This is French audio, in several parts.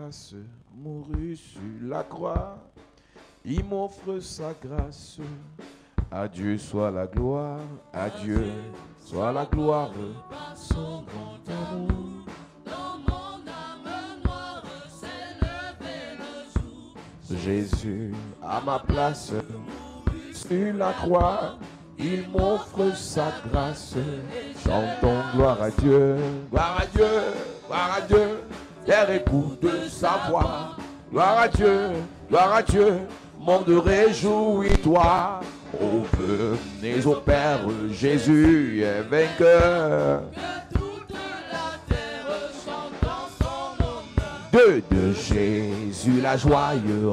place, mourut sur la croix. Il m'offre sa grâce. À Dieu soit la gloire, à Dieu soit la gloire. Son grand amour. Dans mon âme noire s'est levé le jour. Jésus à ma place, sur la croix, il m'offre sa grâce. Chantons gloire à Dieu, gloire à Dieu, gloire à Dieu. Terre écoute sa voix. Gloire à Dieu, monde réjouis-toi. Oh, venez au Père, Jésus est vainqueur. Que toute la terre chante en son honneur. De Jésus la joie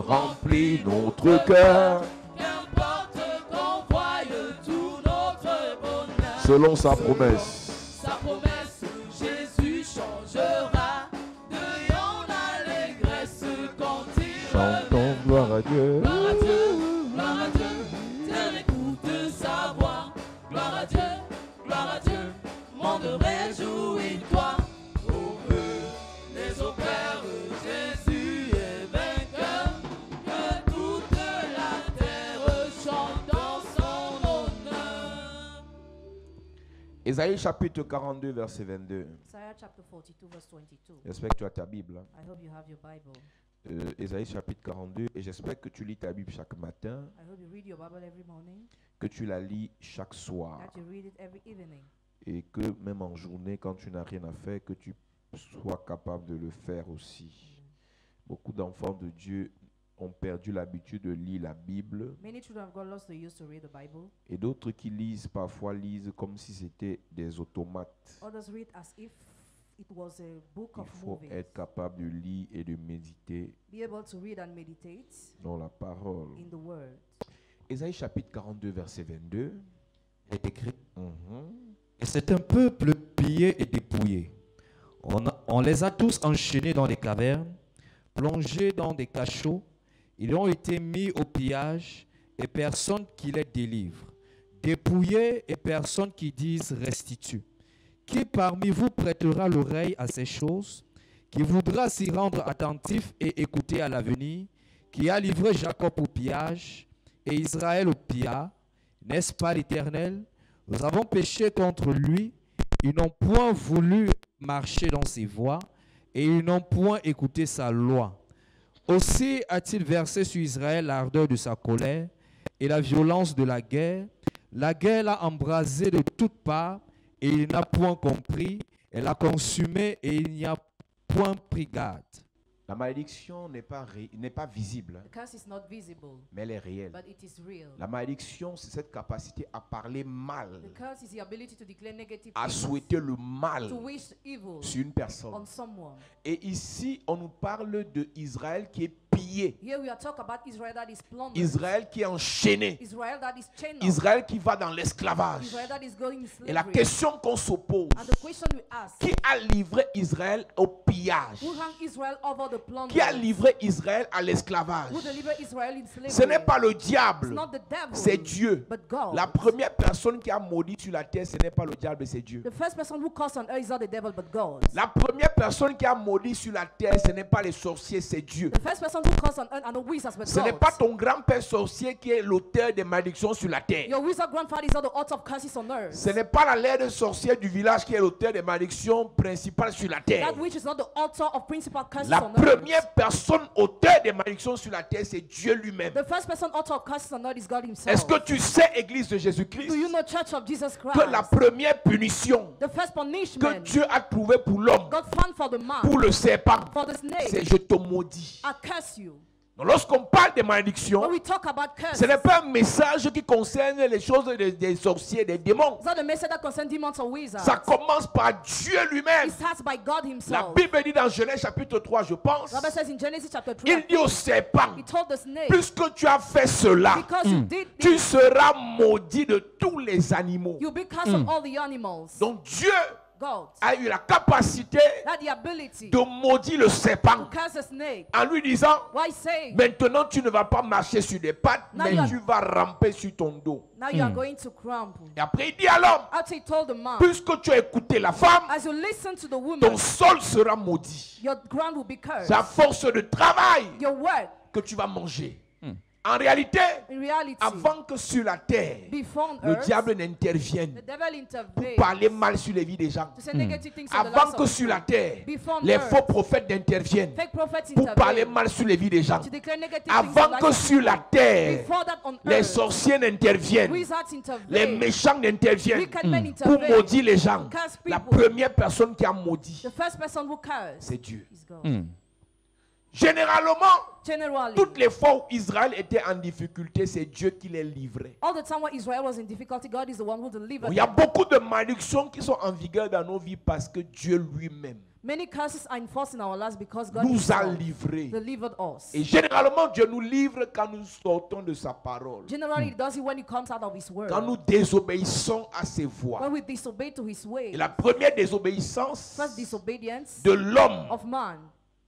remplit notre cœur. Qu'importe qu'on voie tout notre bonheur. Selon sa promesse. Sa promesse, Jésus changera. De yon allégresse quand il Chantons gloire à Dieu. Gloire à Dieu, gloire à Dieu, terre écoute sa voix. Gloire à Dieu, monde réjouis-toi. Au les au Père, Jésus est vainqueur. Que toute la terre chante en son honneur. Ésaïe chapitre 42, verset 22. Isaiah chapter 42, verse 22. J'espère que tu as ta Bible. Hein. I hope you have your Bible. Ésaïe chapitre 42. Et j'espère que tu lis ta Bible chaque matin, I hope you read your Bible every morning, que tu la lis chaque soir. that you read it every evening. Et que même en journée, quand tu n'as rien à faire, que tu sois capable de le faire aussi. Beaucoup d'enfants de Dieu ont perdu l'habitude de lire la Bible. Many children of God lost the use to read the Bible. Et d'autres qui lisent, parfois lisent comme si c'était des automates. Others read as if it was a book Il of faut movies. être capable de lire et de méditer Be able to read and meditate dans la parole. in the Word. Ésaïe chapitre 42, verset 22. est écrit. Mhm. Et c'est un peuple pillé et dépouillé. On les a tous enchaînés dans des cavernes, plongés dans des cachots. Ils ont été mis au pillage et personne qui les délivre. Dépouillés et personne qui dise restitue. Qui parmi vous prêtera l'oreille à ces choses? Qui voudra s'y rendre attentif et écouter à l'avenir? Qui a livré Jacob au pillage et Israël au pillage? N'est-ce pas l'Éternel? Nous avons péché contre lui. Ils n'ont point voulu marcher dans ses voies et ils n'ont point écouté sa loi. Aussi a-t-il versé sur Israël l'ardeur de sa colère et la violence de la guerre. La guerre l'a embrasé de toutes parts et il n'a point compris. Elle a consumé et il n'y a point pris garde. La malédiction n'est pas visible, hein, The curse is not visible, mais elle est réelle. but it is real. La malédiction, c'est cette capacité à parler mal, The curse is the ability to declare negative à things, souhaiter le mal to wish evil sur une personne. on someone. Et ici, on nous parle de Israël qui est pillé, Here we are talking about Israel that is plundered. Israël qui est enchaîné, Israel that is chained up. Israël qui va dans l'esclavage. Israel that is going in Et la slavery. question qu'on se pose, And the question we ask, qui a livré Israël au pillage? who hung Israel over the plunder? Qui a livré Israël à l'esclavage? Who delivered Israel in slavery? Ce n'est pas le It's diable, not the devil, c'est Dieu. but God. La première personne qui a maudit sur la terre, ce n'est pas le diable, c'est Dieu. The first person who caused on earth is not the devil, but God. La première personne qui a maudit sur la terre, ce n'est pas les sorciers, c'est Dieu. The first person who caused on earth are the wizards, but Ce n'est God. pas ton grand-père sorcier qui est l'auteur des malédictions sur la terre. Your wizard grandfather is not the author of curses on earth. Ce n'est pas la laide sorcière du village qui est l'auteur des malédictions principales sur la terre. That witch is not the author of principal curses La on earth. première personne auteur des malédictions sur la terre, c'est Dieu lui-même. The first person author of curses on earth is God himself. Est-ce que tu sais, Église de Jésus-Christ, Do you know Church of Jesus Christ? que la première punition The first que punishment Dieu a trouvée pour l'homme, God found for the man, pour le serpent, for the snake, c'est je te maudis. I curse you. Donc, lorsqu'on parle de malédiction, When we talk about curse, ce n'est pas un message qui concerne les choses des sorciers, des démons. it's not the message that concerns demons or wizards. Ça commence par Dieu lui-même. It starts by God La himself. Bible dit dans Genèse chapitre 3, je pense, The Bible says in Genesis chapter 3, il dit au serpent, he told the snake, puisque tu as fait cela, because you did tu this, seras maudit de tous les animaux. you'll be cursed of all the animals. Donc Dieu God a eu la capacité had the ability de maudire le to serpent curse a snake. en lui disant, Why say, maintenant tu ne vas pas marcher sur des pattes, Now mais you are- tu vas ramper sur ton dos. now you are going to crumple? Et après il dit à l'homme, After he told the man, puisque tu as écouté la femme, as you listen to the woman, ton sol sera maudit. your ground will be cursed. C'est à force de travail Your work, que tu vas manger. En réalité, in reality, avant que sur la terre, before le earth, diable the n'intervienne devil pour intervenes parler mal sur les vies des gens. to say negative things on the Avant lives que of sur la people. terre, Before les earth, faux prophètes n'interviennent fake prophets pour parler intervene mal sur les vies des gens. to declare negative things Avant on the que lives of sur la people. terre, Before that on les earth, sorciers n'interviennent, wizards les intervene, méchants n'interviennent wicked men pour intervene. maudire les gens. Curse La people. première personne qui a maudit, The first person who curses c'est Dieu. is God. Généralement, Generally, toutes les fois où Israël était en difficulté, c'est Dieu qui les livrait. all the time when Israel was in difficulty, God is the one who delivered Il y a them. beaucoup de malédictions qui sont en vigueur dans nos vies parce que Dieu lui-même Many curses are enforced in our lives because God nous a himself livrés. delivered us. Et généralement, Dieu nous livre quand nous sortons de sa parole. Generally, he does it when he comes out of his word. Quand nous désobéissons à ses voies. When we disobey to his way. Et la première désobéissance First disobedience de l'homme, of man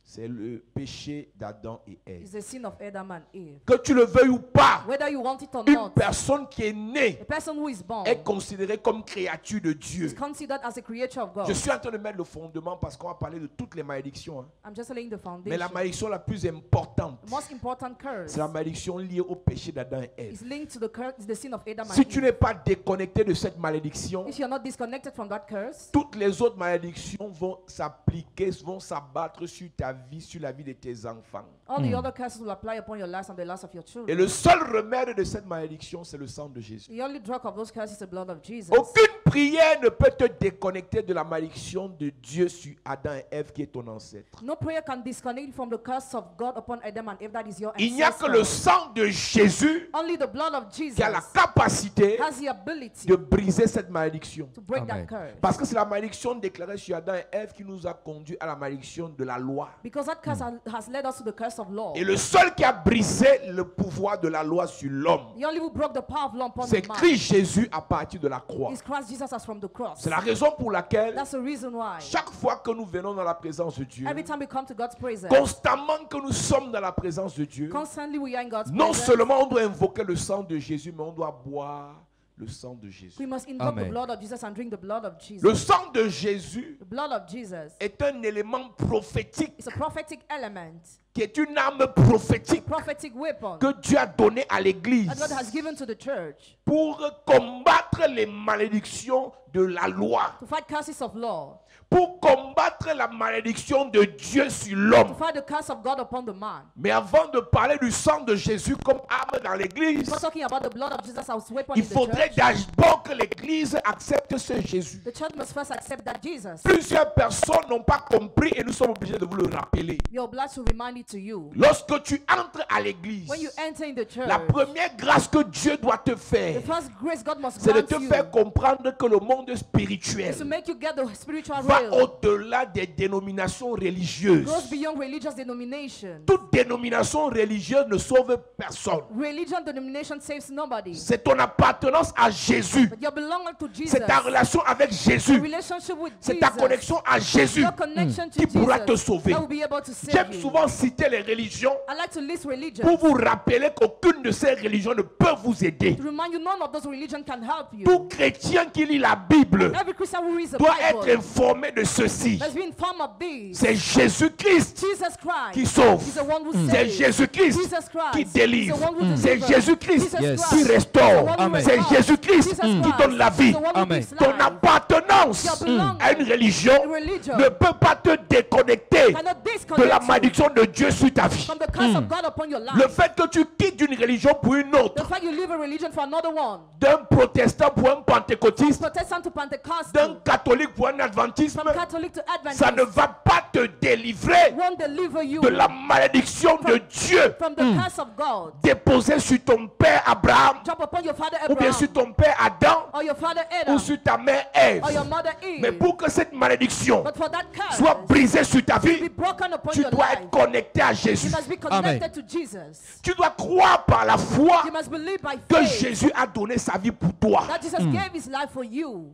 c'est le péché d'Adam et Ève. is the sin of Adam and Eve. Que tu le veuilles ou pas, Whether you want it or une not, personne qui est née a person who is born est considérée comme créature de Dieu. is considered as a creature of God. Je suis en train de mettre le fondement parce qu'on va parler de toutes les malédictions. Hein. I'm just laying the Mais la foundation. malédiction la plus importante, The most important curse c'est la malédiction liée au péché d'Adam et Ève. is linked to the sin of Adam Si and tu Eve. n'es pas déconnecté de cette malédiction, If you're not disconnected from that curse, toutes les autres malédictions vont s'appliquer, vont s'abattre sur ta vie, sur la vie de tes enfants. all the other curses will apply upon your lives and the lives of your Et children. le seul remède de cette malédiction, c'est le sang de Jésus. The only drug of those curses is the blood of Jesus. Aucune prière ne peut te déconnecter de la malédiction de Dieu sur Adam et Ève qui est ton ancêtre. No prayer can disconnect you from the curse of God upon Adam and Eve. That is your Il n'y a que le ancestor. sang de Jésus Only the blood of Jesus qui a la capacité has the ability de briser cette malédiction. to break Amen. that curse. Parce que c'est la malédiction déclarée sur Adam et Ève qui nous a conduit à la malédiction de la loi. Because that curse has led us to the curse of law. Et le seul qui a brisé le pouvoir de la loi sur l'homme, The only who broke the power of law upon c'est the man Christ Jésus à partir de la croix. is Christ Jesus as from the cross. C'est la raison pour laquelle That's the reason why chaque fois que nous venons dans la présence de Dieu, every time we come to God's presence, constamment que nous sommes dans la présence de Dieu, constantly we are in God's non presence. seulement on doit invoquer le sang de Jésus, mais on doit boire le sang de Jésus. We must invoke Amen. the blood of Jesus and drink the blood of Jesus. Le sang de Jésus The blood of Jesus est un élément prophétique, is a prophetic element, qui est une arme prophétique prophetic weapon que Dieu a donnée à l'Église that God has given to the church pour combattre les malédictions de la loi, to fight curses of law, pour combattre la malédiction de Dieu sur to l'homme. fight the curse of God upon the man. Mais avant de parler du sang de Jésus comme arme dans l'Église, Before talking about the blood of Jesus as weapon il in the faudrait church, d'abord que l'Église accepte ce Jésus. the church must first accept that Jesus. Plusieurs personnes n'ont pas compris et nous sommes obligés de vous le rappeler. You're obliged to remind it to you. Lorsque tu entres à l'Église, When you enter in the church, la première grâce que Dieu doit te faire, the first grace God must c'est de grant te you faire comprendre que le monde spirituel is to make you get the spiritual va realm. au-delà des dénominations religieuses. Goes beyond religious denomination. Toute dénomination religieuse ne sauve personne. Religion denomination saves nobody. C'est ton appartenance à Jésus. But you belong to Jesus. C'est ta relation avec Your Jésus. relationship with C'est ta Jesus. connexion à Jésus Your connection to qui pourra te Jesus sauver. that will be able to save J'aime you. souvent citer les religions I like to list religions pour vous rappeler qu'aucune de ces religions ne peut vous aider. to remind you none of those religions can help you. Tout chrétien qui lit la Bible Every Christian who reads the doit être Bible informé de ceci. has been informed of this. C'est Jésus-Christ Jesus Christ qui sauve. is the one who C'est saves. Jésus-Christ Jesus Christ qui is délivre. the one who C'est delivers. Jésus-Christ Jesus Yes. Christ qui restaure. is the one who Amen. C'est restores. Jésus-Christ Jesus qui Christ donne la vie. is the one who Amen. gives Ton life. appartenance Your belonging à une religion in religion ne peut pas te déconnecter cannot de la disconnect you malédiction de Dieu sur ta vie. from the curse of God upon your life. Le fait que tu quittes une religion pour une The autre, fact you leave a religion for another one, d'un protestant pour un pentecôtiste, Protestant to Pentecostal, d'un catholique pour un adventisme, from Catholic to ça ne Adventist, va pas te délivrer won't deliver you de la malédiction de Dieu from the curse of God. déposée sur ton père Abraham, Drop upon your father ou bien sur Abraham, ton père Adam, or your father ou Adam, sur ta mère Ève. or your mother Mais Eve. pour que cette malédiction But for that curse soit brisée sur ta to be vie, broken upon tu your dois life, être connecté à you Jésus. must be connected to Jesus. Tu dois croire par la foi You must believe by que faith Jésus a donné sa vie pour toi. that Jesus gave his life for you.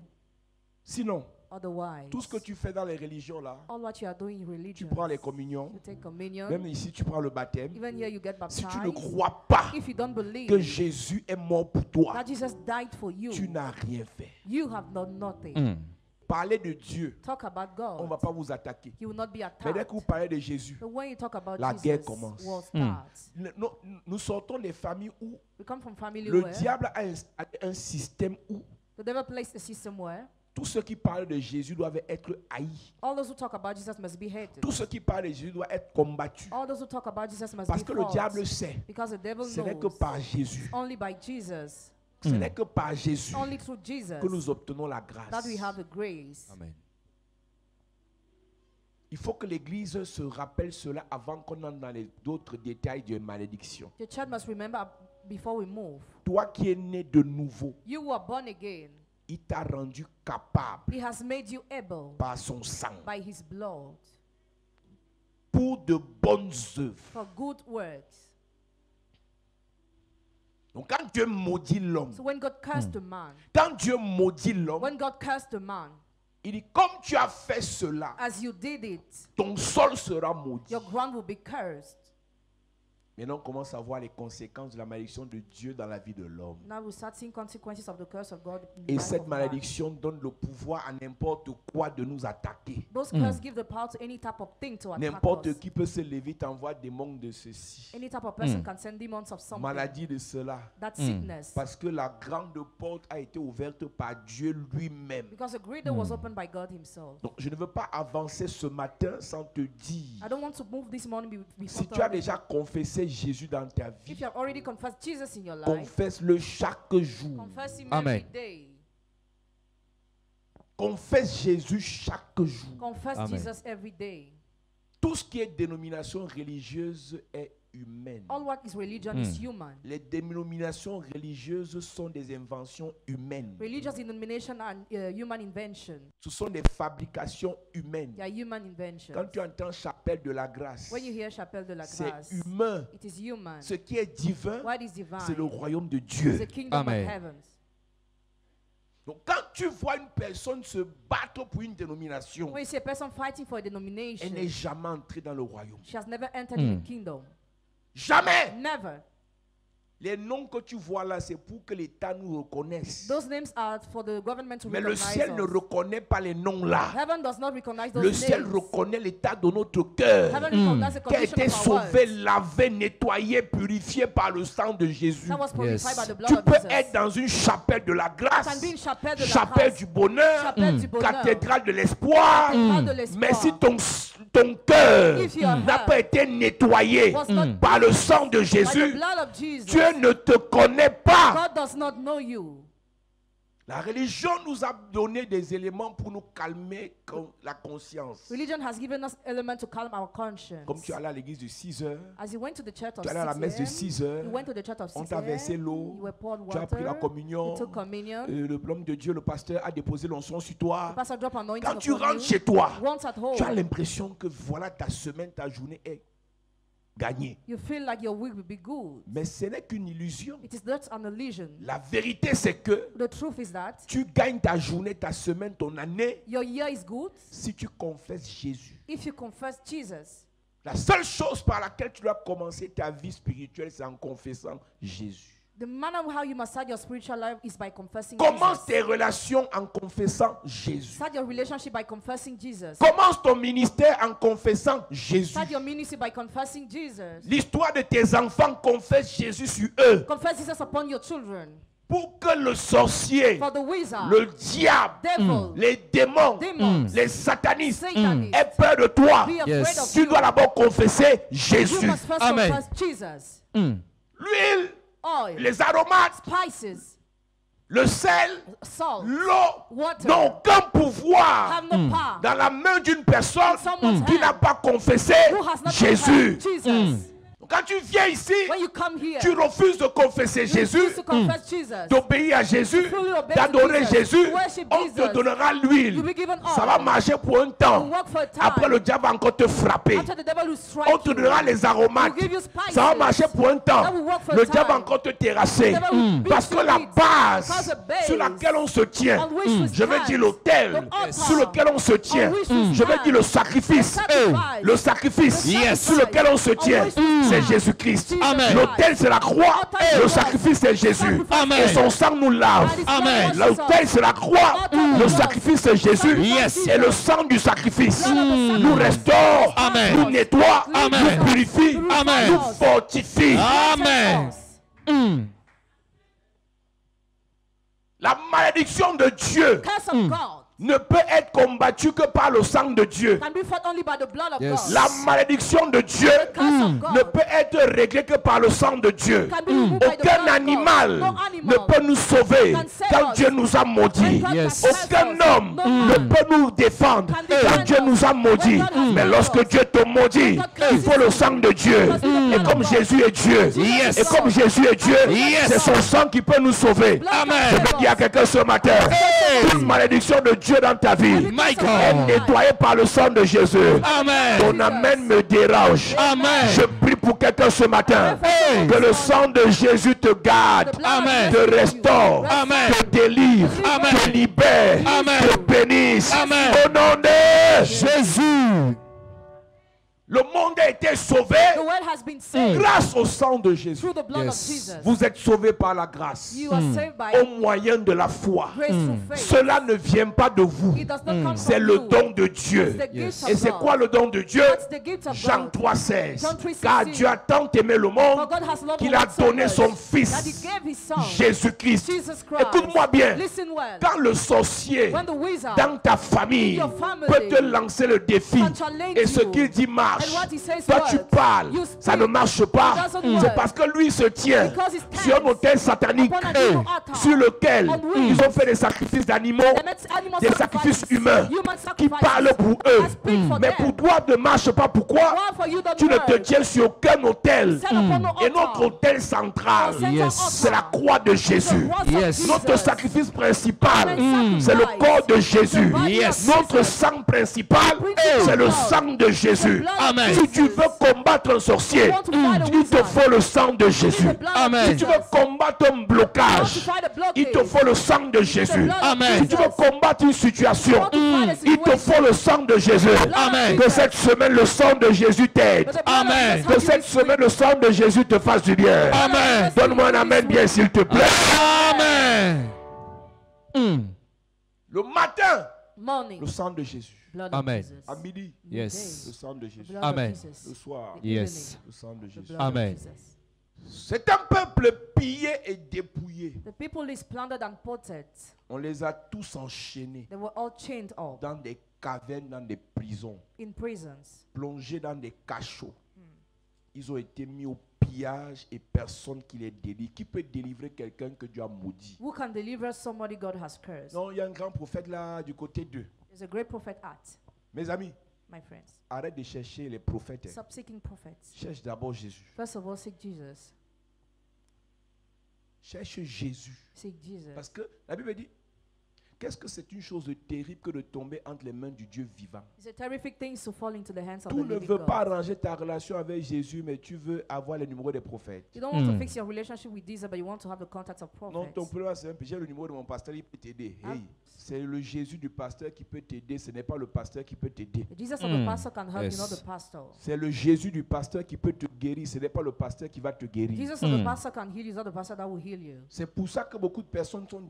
Sinon, Otherwise, Tout ce que tu fais dans les religions là, all what you are doing in tu religion, prends les communions, you take communion, même ici tu prends le baptême. even here you get Si baptized. tu ne crois pas If you don't believe que Jésus est mort pour toi, that Jesus died for you, tu n'as rien fait. you have done nothing. Mm. Parlez de Dieu, Talk about on ne va va pas vous attaquer. He will not be Mais dès attacked. que vous parlez de Jésus, But when you talk about la Jesus, guerre commence. war starts. nous sortons des familles où We come from family le where diable a installé un système où the devil placed a system where tous ceux qui parlent de Jésus doivent être haïs. all those who talk about Jesus must be hated. Tous ceux qui parlent de Jésus doivent être combattus. All those who talk about Jesus must Parce be que le fought. diable sait, Because the devil ce n'est que knows par Jésus, only by Jesus, ce n'est que par Jésus only through Jesus, que nous obtenons la that grâce. we have the grace. Amen. Il faut que l'Église se rappelle cela avant qu'on entre dans les d'autres détails de malédiction. The church must remember before we move. Toi qui es né de nouveau, You were born again. il t'a rendu capable He has made you able par son sang by his blood pour de bonnes œuvres. for good works. Donc quand Dieu maudit l'homme, So when God cursed the man, quand Dieu maudit l'homme, when God cursed the man, il dit comme tu as fait cela, as you did it, ton sol sera maudit. your ground will be cursed. Maintenant, on commence à voir les conséquences de la malédiction de Dieu dans la vie de l'homme. Now we start seeing consequences of the curse of God. In the Et life cette of man. malédiction donne le pouvoir à n'importe quoi de nous attaquer. Those curses give the power to any type of thing to attack N'importe us. qui peut se lever, t'envoie des démons de ceci, Any type of person can send demons of something. maladie de cela. That sickness. Parce que la grande porte a été ouverte par Dieu lui-même. Because the great door was opened by God himself. Donc, je ne veux pas avancer ce matin sans te dire, I don't want to move this morning before si tu as déjà confessé Jésus dans ta if vie, you have already confessed Jesus in your life, confesse-le chaque jour. confess him Amen. every day. Confesse Jésus chaque jour. Confess Amen. Jesus every day. Tout ce qui est dénomination religieuse est humaine. All what is religion is human. Les dénominations religieuses sont des inventions humaines. Religious denomination and human invention. Ce sont des fabrications humaines. They are human inventions. Quand tu entends chapelle de la grâce, When you hear Chapelle de la c'est Grâce, humain. it is human. Ce qui est divin, What is divine c'est le royaume de is Dieu. the kingdom Amen. of heavens. Donc quand tu vois une personne se battre pour une dénomination, When you see a person fighting for a elle denomination, n'est jamais entrée dans le royaume. she has never entered in the kingdom. Jamais. Never. Les noms que tu vois là, c'est pour que l'État nous reconnaisse. Those names are for the government to Mais le recognize ciel ne us. reconnaît pas les noms là. Heaven does not recognize those Le ciel names. reconnaît l'état de notre cœur, Heaven recognizes the qui a condition été of our sauvé, words. lavé, nettoyé, purifié par le sang de Jésus. That was purified Yes. by the blood Tu of peux Jesus. être dans une chapelle de la You can grâce, be in Chapelle de la chapelle Grâce, du bonheur, Chapelle du bonheur, cathédrale de l'espoir. Cathédrale de l'espoir. Mais si ton cœur If your n'a heart pas été nettoyé was not par le sang de by the Jésus, blood of Jesus, Dieu ne te connaît pas. God does not know you. La religion nous a donné des éléments pour nous calmer la conscience. Religion has given us elements to calm our conscience. Comme tu allais à l'église de 6 heures, As you went to the church of tu 6 allais à la messe de 6 heures, you went to the church of on 6 t'a versé l'eau, you were poured tu as pris la water, communion, you took communion, l'homme de Dieu, le pasteur, a déposé l'onction sur toi. pastor drop anointing Quand tu upon rentres you. chez toi, Once at home, tu as l'impression que voilà ta semaine, ta journée est gagnée. you feel like your week will be good. Mais ce n'est qu'une illusion. It is not an illusion. La vérité, c'est que The truth is that tu gagnes ta journée, ta semaine, ton année your year is good si tu confesses Jésus. if you confess Jesus. La seule chose par laquelle tu dois commencer ta vie spirituelle, c'est en confessant Jésus. The manner how you must start your spiritual life is by confessing Commence Jesus. tes relations en confessant Jésus. Start your relationship by confessing Jesus. Commence ton ministère en confessant Jésus. Start your ministry by confessing Jesus. L'histoire de tes enfants, confesse Jésus sur eux. Confess Jesus upon your children. Pour que le sorcier, For the wizard, le diable, devil, les démons, demons, les satanistes Satanists, aient peur de toi. be afraid Yes. of Tu you. dois d'abord confesser You Jésus. must first Amen. confess Jesus. L'huile, Oil, les aromates, spices, le sel, salt, l'eau water n'ont aucun pouvoir have no power dans la main d'une personne in someone's qui n'a hand pas confessé who has not Jésus. confessed Jesus. Donc, quand tu viens ici, When you come here, tu refuses de confesser you Jésus, refuse to confess Jesus. d'obéir à Jésus, fully obey d'adorer to Jesus, Jésus, to worship on Jesus. te donnera l'huile. You'll be given Ça va oil. marcher pour un temps. You'll work for a time. Après, le diable va encore te frapper. After the devil will strike On te you, donnera les aromates. He'll give you spices. Ça va marcher pour un temps. That will work for Le a diable va time. encore te terrasser. The devil will beat Parce you que la with- base because the base sur laquelle on se tient, on which we je vais stand, dire l'autel the altar sur lequel on se tient, on which we je vais stand, dire le sacrifice, the sacrifice, le sacrifice Yes. sur lequel on se tient, which we c'est stand. Jésus-Christ. Jesus Amen. L'autel c'est la croix, Altar le is sacrifice c'est Jésus. Sacrifice. Amen. Et son sang nous lave. And his Amen. blood washes L'autel us. c'est la croix, le sacrifice c'est Jésus. Yes. Et le sang du sacrifice Blood of the sacrifice. nous restaure, Amen. nous nettoie, Amen. nous purifie, Amen. nous fortifie. Amen. Mm. La malédiction de Dieu Curse of God ne peut être combattue que par le sang de Dieu. can be fought only by the blood of Yes. God. La malédiction de Dieu Curse of God ne peut être réglée que par le sang de Dieu. can be removed by the Aucun blood of animal God. No ne animal peut nous sauver can save quand us. Dieu nous a maudits. When God Yes. can curse Aucun us. homme No ne man peut nous défendre can quand defend Dieu us. nous a maudits. When God has Mais made lorsque us. Dieu te maudit, When God curses il faut le you. sang de Dieu. Because the Et blood comme of God. Jésus est Dieu, Yes. et comme Jésus est Dieu, Yes. c'est son sang qui peut nous sauver. Blood Amen. can Je save veux dire à us. quelqu'un ce matin, toute malédiction de Dieu dans ta vie My est God. nettoyée par le sang de Jésus. Amen. Ton amen me dérange. Amen. Je prie pour quelqu'un ce matin. Hey. Que le sang de Jésus te garde, The blood of Amen. Jesus te restaure, Amen. te délivre, Amen. te libère, Amen. te bénisse. Amen. Au nom de Jésus. le monde a été sauvé The world has been saved grâce au sang de Jésus. through the blood Yes. of Jesus. Vous êtes sauvés par la grâce, You are saved by au moyen de la foi. grace through faith. Cela ne vient pas de vous, It does not come c'est from le you. don de Dieu. It's the gift Et of c'est God. quoi le don de Dieu? That's the gift of Jean God. 3,16. John 3:16. Car Dieu a tant aimé le monde For God has loved qu'il the a world so donné much son that Fils, he gave his son, Jésus-Christ. Jesus Christ. Écoute-moi bien. Listen well. Quand le sorcier When the wizard dans ta famille your family peut te lancer le défi can challenge et ce you, qu'il dit marche, and what he says toi tu works, parles, you ça ne speak, marche pas. it doesn't C'est work. parce que lui se tient Because he's sur un tense autel satanique upon an evil altar sur lequel on which ils ont fait des sacrifices d'animaux, they met animal des sacrifices sacrifices, humains human qui sacrifices, parlent pour eux. that speak for Mais them. pour toi ne marche pas. Pourquoi? Why for you don't Tu ne te work? tiens sur aucun autel. Set upon no Et altar. notre autel central, Our central Yes. altar c'est la croix de is the Jésus. cross of Yes. Jesus. Notre sacrifice principal, Our c'est le sacrifice, corps de Jésus. the body of Yes. Notre Jesus. sang principal, principal c'est le blood, sang de Jésus. blood of Amen. Si tu Jesus. veux combattre un sorcier, You want to fight a il te wizard, faut le sang de Jésus. the blood of Amen. Si tu Jesus. veux combattre un blocage, You want to fight a blockade, il te faut le sang de Jésus. the blood of Amen. Si tu veux Jesus. combattre une situation, You want to fight a il te situation, faut le sang de Jésus. Amen. Que cette semaine, le sang de Jésus t'aide. but the blood of Amen. Jesus Que help you cette this semaine, le sang de Jésus te fasse du bien. Amen. Donne-moi un amen bien, s'il te plaît. Amen. Mm. Le matin, morning, le sang de Jésus. blood Amen. of Jesus. À midi, Yes. le sang de Jésus. Blood Amen. of Jesus. Le soir, Yes. le sang de The Jésus. blood Amen. of Jesus. C'est un peuple pillé et dépouillé. The people is plundered and potted. On les a tous enchaînés They were all chained up dans des cavernes, dans des prisons, in prisons. plongés dans des cachots. Ils ont été mis au pillage et personne qui les délivre. Qui peut délivrer quelqu'un que Dieu a maudit? Who can deliver somebody God has cursed? Non, il y a un grand prophète là du côté d'eux. There's a great prophet at, Mes amis, my friends. arrête de chercher les prophètes. Stop seeking prophets. Cherche d'abord Jésus. First of all, seek Jesus. Cherche Jésus. Seek Jesus. Parce que la Bible dit, qu'est-ce que c'est une chose de terrible que de tomber entre les mains du Dieu vivant? It's a terrific thing to fall into the hands of Tu the ne living veux God. pas arranger ta relation avec Jésus, mais tu veux avoir les numéros des prophètes. You don't want to fix your relationship with Jesus, but you want to have the contact of Non, prophets. ton problème c'est simple. J'ai le numéro de mon pasteur, il peut t'aider. Ah. Hey, c'est le Jésus du pasteur qui peut t'aider, ce n'est pas le pasteur qui peut t'aider. The Jesus of the pastor can help you, not Yes. the pastor. C'est le Jésus du pasteur qui peut te guérir, ce n'est pas le pasteur qui va te guérir. Jesus of the pastor can heal you, not the pastor that will heal you. C'est pour ça que beaucoup de personnes sont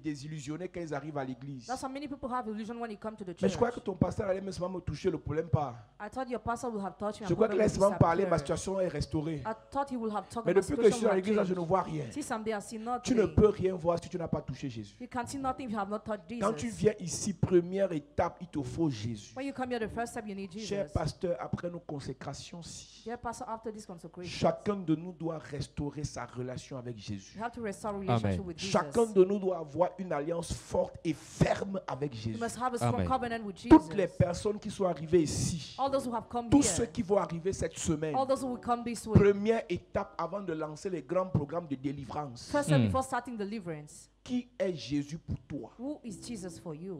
désillusionnées quand ils arrivent à l'église. That's why many people have illusion when you come to the Mais church. je crois que ton pasteur allait même seulement me toucher, le problème pas. I thought your pastor would have touched me. Je and crois qu'il problem allait seulement would parler, ma disappear. situation est restaurée. I thought he would have talked Mais about depuis que je suis situation dans would have l'église, là, je changed. ne vois rien. See someday I see Tu ne nothing. peux rien voir si tu n'as pas touché Jésus. You can see nothing if you have not touched Quand tu Jesus. viens ici, première étape, il te faut Jésus. When you come here the first time, you need Cher Jesus. pasteur, après nos consécrations-ci, Dear pastor, after this consecration, chacun de nous doit restaurer sa relation avec Jésus. you have to restore relationship Amen. with Jesus. Chacun de nous doit avoir une alliance forte et ferme avec You Jésus. must have a strong Amen. covenant with Toutes les Jesus. personnes qui sont arrivées ici, All those who have come tous ceux here, qui vont arriver cette semaine, all those who will come this week. première étape avant de lancer les grands programmes de délivrance. First step before starting deliverance. Qui est Jésus pour toi? Who is Jesus for you?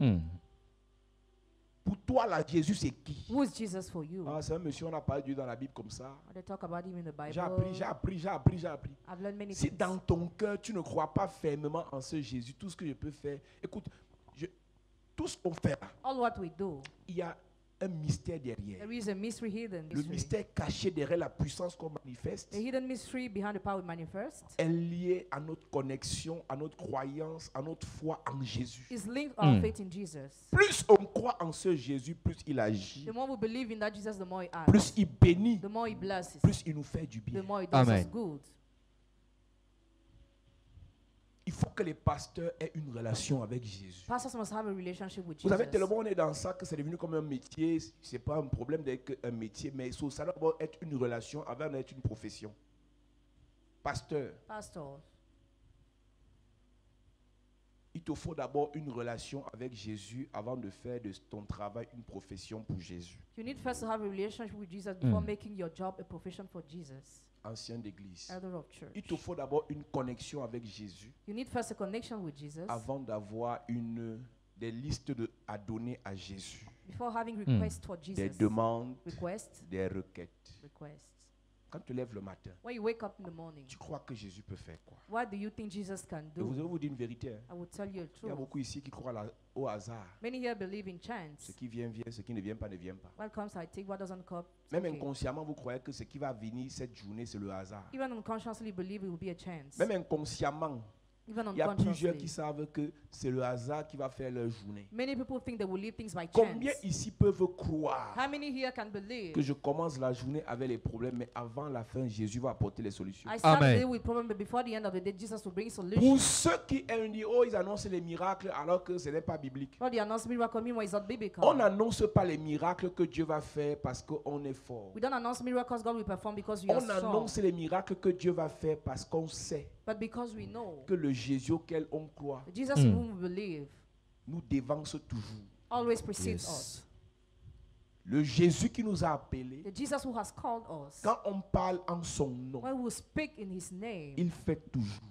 Pour toi, là, Jésus, c'est qui? Who is Jesus for you? Ah, c'est un monsieur, on a parlé de lui dans la Bible comme ça. They talk about him in the Bible. J'ai appris. I've learned many Si things. dans ton cœur, tu ne crois pas fermement en ce Jésus, tout ce que je peux faire, écoute, tout ce qu'on fait là, All what we do, il y a un mystère derrière. there is a mystery hidden. Le mystère caché derrière la puissance qu'on manifeste A hidden mystery behind the power we manifest est lié à notre connexion, à notre croyance, à notre foi en Jésus. is linked our faith in Jesus. Plus on croit en ce Jésus, plus il agit, The more we believe in that Jesus, the more he acts. plus il bénit, The more he blesses. plus il nous fait du The bien. more he does us Amen. good. Il faut que les pasteurs aient une relation avec Jésus. Pastors must have a relationship with Vous savez, Jesus. tellement on est dans ça que c'est devenu comme un métier. C'est pas un problème d'être un métier, mais ça doit d'abord être une relation avant d'être une profession. Pasteur, Pastors, il te faut d'abord une relation avec Jésus avant de faire de ton travail une profession pour Jésus. you need first to have a relationship with Jesus before making your job a profession for Jesus. Ancien d'église. Elder of church. Il te faut d'abord une connexion avec Jésus You need first a connection with Jesus avant d'avoir des listes à donner à Jésus. before having requests for Jesus. Des demandes, Requests, des requêtes. requests. Quand tu te lèves le matin, When you wake up in the morning, tu crois que Jésus peut faire quoi? what do you think Jesus can Et vous do? allez vous dire une vérité. Hein. I will tell you a Il y a truth. beaucoup ici qui croient au hasard. Many here believe in Ce chance. qui vient, vient. Ce qui ne vient pas, ne vient pas. What comes, I take. What doesn't come, it's Même okay. inconsciemment, vous croyez que ce qui va venir cette journée, c'est le hasard. Even unconsciously believe it will be a chance. Même inconsciemment, Even il y a plusieurs qui unconsciously. savent que c'est le hasard qui va faire leur journée. Many people think they will live things by Combien chance. ici peuvent croire How many here can believe? que je commence la journée avec les problèmes, mais avant la fin, Jésus va apporter les solutions? I start the Amen. day with problem, but before the end of the day, Jesus will bring Pour solutions. ceux qui disent, oh, ils annoncent les miracles alors que ce n'est pas biblique. What the announced miracle mean is not biblical. On n'annonce pas les miracles que Dieu va faire parce qu'on est fort. We don't announce miracles God will perform because we are On strong, annonce les miracles que Dieu va faire parce qu'on sait but because we know que le Jésus auquel on croit the Jesus in whom we believe nous dévance toujours. always precedes Yes. us. Le Jésus qui nous a appelés, The Jesus who has called us, quand on parle en son nom, when we speak in His name, il fait toujours.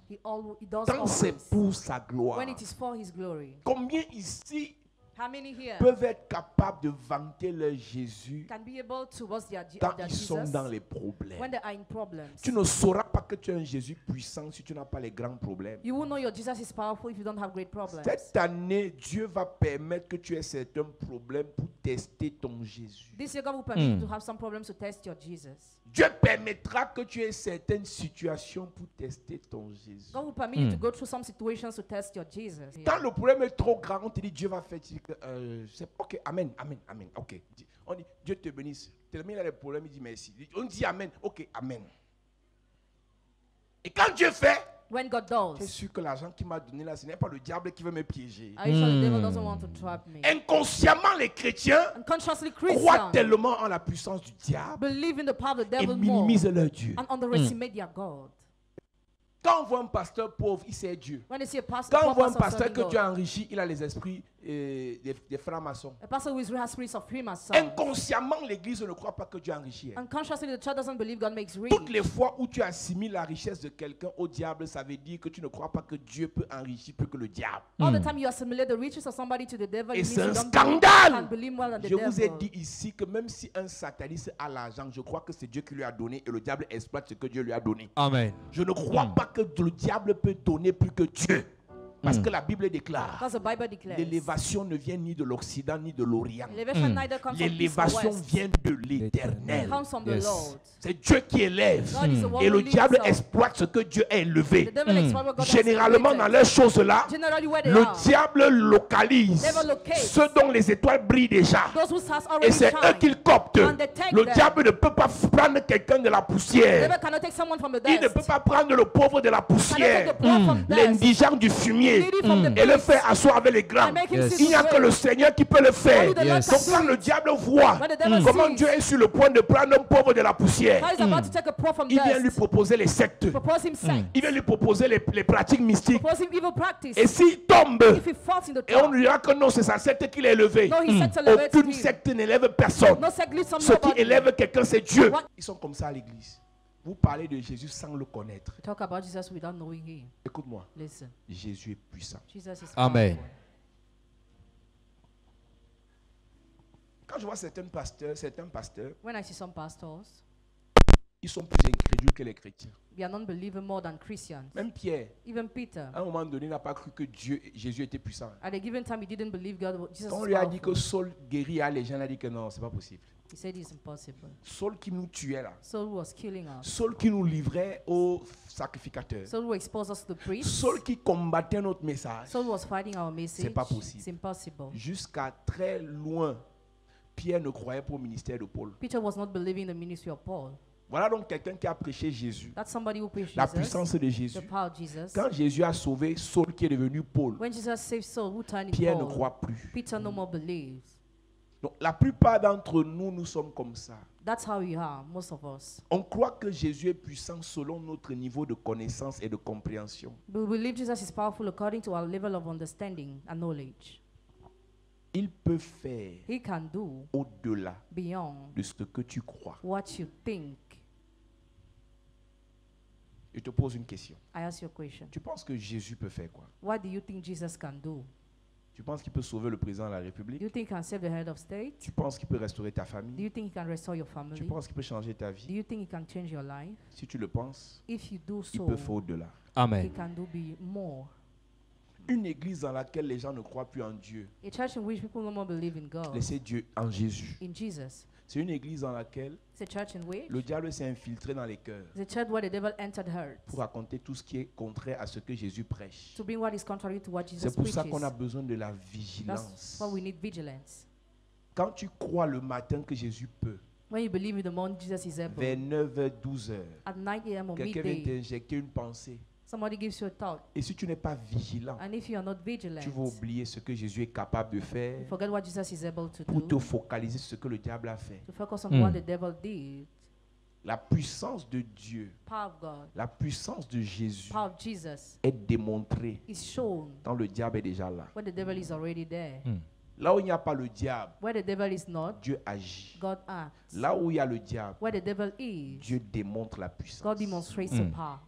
He does Quand c'est always. pour sa gloire. When it is for His glory. Combien ici How many here peuvent être capables de vanter leur Jésus can be able to boast their quand their ils sont Jesus dans les when problèmes? they are in problems? Tu ne sauras pas que tu as un Jésus puissant si tu n'as pas les grands problèmes. You will know your Jesus is powerful if you don't have great problems. Cette année, Dieu va permettre que tu aies certains problèmes pour tester ton Jésus. This year God will permit you to have some problems to test your Jesus. Dieu permettra que tu aies certaines situations pour tester ton Jésus. God will permit you to go through some situations to test your Jesus. Quand le problème est trop grand, on te dit Dieu va faire. Tu dis que, ok, amen, amen, amen. Ok. On dit Dieu te bénisse. Tellement il a des problèmes, il dit merci. On dit amen, ok, amen. Et quand Dieu fait, When God je does, suis sûr que l'argent qu'il m'a donné là, ce n'est pas le diable qui veut me piéger. are you sure the devil doesn't want to trap me? Inconsciemment, les chrétiens Unconsciously croient Christians tellement en la puissance du diable believe in the power of the et devil more minimisent leur Dieu. and underestimate their God. Quand on voit un pasteur pauvre, il sait Dieu. When they see a pastor, Quand on voit un pastor pasteur serving que God, Dieu a enrichi, il a les esprits des francs-maçons. a pastor who has spirits of him as son. Inconsciemment, l'église ne croit pas que Dieu a enrichi. Elle. Unconsciously, the church doesn't believe God makes rich. Toutes les fois où tu assimiles la richesse de quelqu'un au diable, ça veut dire que tu ne crois pas que Dieu peut enrichir plus que le diable. All the time you assimilate the riches of somebody to the devil, Et it c'est means un you don't scandale. can believe more than the Je vous ai devil. dit ici que même si un sataniste a l'argent, je crois que c'est Dieu qui lui a donné et le diable exploite ce que Dieu lui a donné. Amen. Je ne crois pas que le diable peut donner plus que Dieu. Parce que la Bible déclare, Because the Bible declares, l'élévation ne vient ni de l'Occident ni de l'Orient. elevation neither comes from east or L'élévation west, vient de l'Éternel. it comes from the Yes. Lord. C'est Dieu qui élève. God is the one Et who le lifts diable up. exploite ce que Dieu a élevé. The devil exploits what God has Généralement, created. dans les choses-là, Generally where they le are, diable localise Devil locates ceux dont les étoiles brillent déjà. those whose hearts Et already c'est eux shine. qu'il copte. And they take Le them. diable ne peut pas prendre quelqu'un de la The poussière. devil cannot take someone from the Il ne dust. peut pas prendre le pauvre de la Cannot take poussière. the poor from dust. L'indigent du fumier. derniers Need it from the et le least. faire asseoir avec les grands. And make him Yes. sit Il n'y a with que le great. Seigneur qui peut le faire. Only the Lord Yes. can Donc do quand it. le diable voit When the devil comment sees Dieu est sur le point de prendre un pauvre de la poussière, how he's about to take a pro from il vient lui dust, proposer les sectes. propose him sex, Il vient lui proposer les pratiques mystiques. propose him evil practice. Et s'il tombe, If he falls in the et on trap, lui dira que non, c'est sa secte qui l'a élevé. no, he sets elevated Aucune him. secte n'élève personne. No sect leads from Ce qui nobody. élève quelqu'un, c'est Dieu. What? Ils sont comme ça à l'église. Vous parlez de Jésus sans le connaître. We talk about Jesus without knowing him. Écoute-moi, Listen, Jésus est puissant. Jesus is Amen. powerful. Quand je vois certains pasteurs, When I see some pastors, ils sont plus incrédules que les chrétiens. they are non-believer more than Christians. Même Pierre, Even Peter, à un moment donné, n'a pas cru que Jésus était puissant. at a given time, he didn't believe Jesus Quand on was lui a dit que powerful. Saul guérit, les gens ont dit que non, c'est pas possible. He said it's impossible. Saul qui nous tuait là. Saul was killing us. Saul qui nous livrait aux sacrificateurs. Saul will expose us to the priests. Saul qui combattait notre message. Saul was fighting our message. C'est pas possible. It's impossible. Jusqu'à très loin, Pierre ne croyait pas au ministère de Paul. Peter was not believing the ministry of Paul. Voilà donc quelqu'un qui a prêché Jésus. That's somebody who preached La Jesus, puissance de the Jésus. power of Jesus. Quand Jésus a sauvé Saul qui est devenu Paul, When Jesus saved Saul, who turned Pierre ne Paul, croit plus. Peter no more believes. Donc la plupart d'entre nous, nous sommes comme ça. That's how we are, most of us. On croit que Jésus est puissant selon notre niveau de connaissance et de compréhension. We believe Jesus is powerful according to our level of understanding and knowledge. Il peut faire He can do au-delà beyond de ce que tu crois. what you think. Je te pose une question. I ask you a question. Tu penses que Jésus peut faire quoi? What do you think Jesus can do? Tu penses qu'il peut sauver le président de la Do République? you think he can save the head of state? Tu penses qu'il peut restaurer ta Do famille? you think he can restore your Tu family? penses qu'il peut changer ta Do vie? you think he can change your life? Si tu le penses, If you do il so, peut faire au-delà. he Amen. can do more. Une église dans laquelle les gens ne croient plus en Dieu, A church in which people no more believe in God, laissez Dieu en Jésus. in Jesus. C'est une église dans laquelle It's a church in which le diable s'est infiltré dans les cœurs it's a church where the devil entered hearts pour raconter tout ce qui est contraire à ce que Jésus prêche. to bring what is contrary to what Jesus C'est pour ça preaches. qu'on a besoin de la That's vigilance. why we need vigilance. Quand tu crois le matin que Jésus peut, When you believe in the morning Jesus is able, vers 9h, 12h, at 9 a.m. or quelqu'un vient midday, t'injecter une pensée. somebody gives you a thought, Et si tu n'es pas vigilant, and if you are not vigilant, tu vas oublier ce que Jésus est capable de you faire forget what Jesus is able to pour te do, focaliser sur ce que le diable a fait. to focus on Mm. what the devil did. La puissance de Dieu, Power of God, la puissance de Jésus power of Jesus est démontrée is shown quand le diable est déjà là. when the devil is already there. Là où il n'y a pas le diable, Where the devil is not, Dieu agit. God acts. Là où il y a le diable, Where the devil is, Dieu démontre la puissance. God demonstrates the power.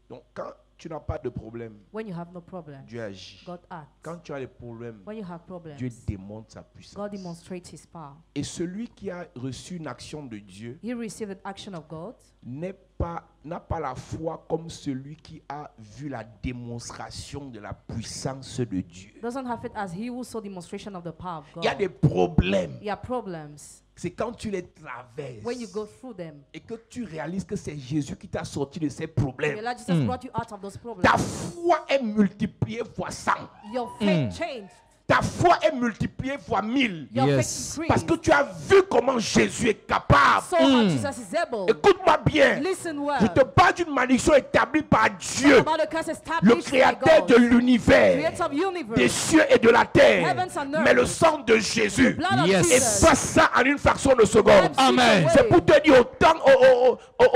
Donc quand tu n'as pas de problème, When you have no problem, Dieu agit. God acts. Quand tu as des problèmes, When you have problems, Dieu démontre sa puissance. God demonstrates his power. Et celui qui a reçu une action de Dieu He received the action of God, n'a pas la foi comme celui qui a vu la démonstration de la puissance de Dieu. doesn't have it as he who saw demonstration of the power of Il y a God. des problèmes. There are problems. C'est quand tu les traverses When you go through them, et que tu réalises que c'est Jésus qui t'a sorti de ces you problèmes. realize Jesus brought you out of those problems. Ta foi est multipliée fois 100. Your faith changed. Ta foi est multipliée fois 1000. Your Yes. faith Parce increased. que tu as vu comment Jésus est capable. So how Jesus is able. Écoute-moi bien. Listen well. Je te parle d'une malédiction établie par Dieu, About the curse le established by créateur de God, l'univers, creator of des universe, cieux et de la terre. Heavens and earth. Mais le sang de Jésus blood of Yes. Jesus. efface ça en une fraction de seconde. Amen. C'est pour te dire